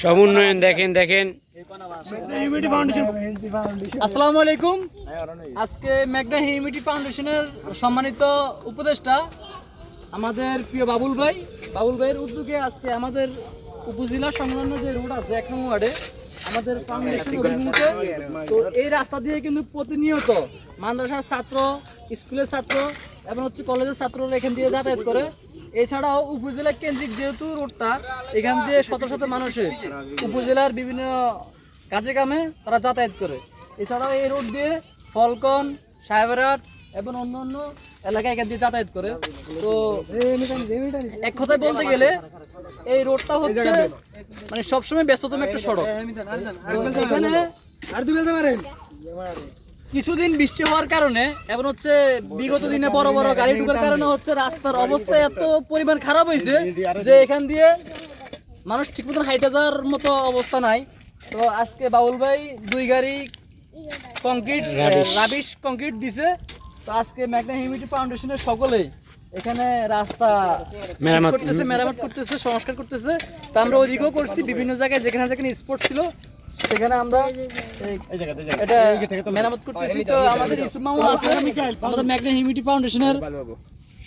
সমুন্নয়ন দেখেন। আসসালামু আলাইকুম। আজকে মেঘনা হিউম্যানিটি ফাউন্ডেশনের সম্মানিত উপদেষ্টা আমাদের প্রিয় বাবুল ভাইয়ের উদ্যোগে আজকে আমাদের উপজেলা সংলগ্ন যে রোড আছে 1 নং ওয়ার্ডে আমাদের ফাউন্ডেশন অভিমুখে, তো এই রাস্তা দিয়ে কিন্তু প্রতিনিয়ত মাদ্রাসার ছাত্র, স্কুলের ছাত্র এবং কলেজের ছাত্ররা এখান দিয়ে যাতায়াত করে। এছাড়াও উপজেলা কেন্দ্রিক যেহেতু রোডটা, এখান দিয়ে শত শত মানুষের উপজেলার বিভিন্ন কাজে কামে তারা যাতায়াত করে। এছাড়াও এই রোড দিয়ে ফলকন, সাহেবরাট এবং অন্য এলাকায় এখান দিয়ে যাতায়াত করে। তো এক কথায় বলতে গেলে এই রোডটা হচ্ছে মানে সবসময় ব্যস্ততম একটা সড়ক। কিছুদিন বৃষ্টি হওয়ার কারণে এবং বিগত দিনে বড় বড় গাড়ি ঢুকার কারণে রাস্তার অবস্থা এত পরিমাণ খারাপ হয়েছে যে এখান দিয়ে মানুষ ঠিক মতন হাইটে যাওয়ার মতো অবস্থা নাই। তো আজকে বাবুল ভাই 2 গাড়ি রাবিশ কংক্রিট দিছে। তো আজকে মেঘনা হিউম্যানিটি ফাউন্ডেশনের সকলেই এখানে রাস্তা মেরামত করতেছে, সংস্কার করতেছে। তো আমরা ওইদিকেও করছি, বিভিন্ন জায়গায় যেখানে স্পট ছিল সেখানে আমরা এটা মেরামত করতেছি। তো আমাদের ইসমাও আছে, আমাদের মেঘনা হিউম্যানিটি ফাউন্ডেশনের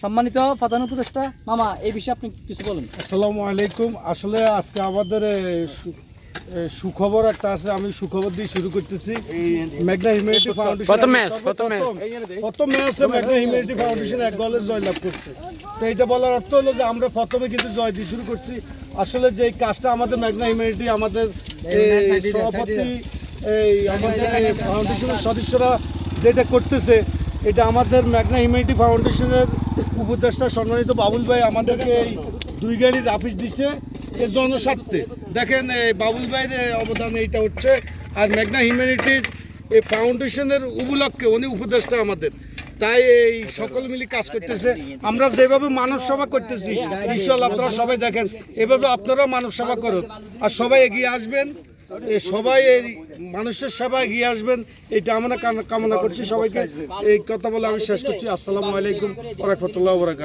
সম্মানিত প্রধান উপদেষ্টা। মামা, এই বিষয়ে আপনি কিছু বলেন। আসসালামু আলাইকুম। আসলে আজকে আমাদের সুখবর একটা আছে, আমি সুখবর দিয়ে শুরু করতেছি। মেঘনা হিউম্যানিটি ফাউন্ডেশন প্রথম ম্যাচে মেঘনা হিউম্যানিটি ফাউন্ডেশন 1 গোলে জয়লাভ করছে। তো এটা বলার অর্থ হলো যে আমরা প্রথমে কিন্তু জয় দিয়ে শুরু করছি। আসলে যে কাজটা আমাদের মেঘনা হিউম্যানিটি, আমাদের সভাপতি, আমাদের ফাউন্ডেশনের সদস্যরা যেটা করতেছে, এটা আমাদের মেঘনা হিউম্যানিটি ফাউন্ডেশনের উপদেষ্টা সম্মানিত বাবুল ভাই আমাদেরকে এই 2 গাড়ি রাফিস দিছে এর জনস্বার্থে। দেখেন বাবুল ভাইয়ের অবদান এইটা হচ্ছে। আর মেঘনা হিউম্যানিটির এই ফাউন্ডেশনের উপলক্ষে উনি উপদেষ্টা আমাদের, তাই এই সকল মিলে কাজ করতেছে। আমরা যেভাবে মানব সেবা করতেছি, ইনশাআল্লাহ আপনারা সবাই দেখেন এভাবে আপনারাও মানব সেবা করুন আর সবাই এগিয়ে আসবেন। সবাই এই মানুষের সেবা এগিয়ে আসবেন, এটা আমরা কামনা করছি। সবাইকে এই কথা বলে আমি শেষ করছি। আসসালামু আলাইকুম ওয়া রাহমাতুল্লাহি ওয়া বারাকাতুহু।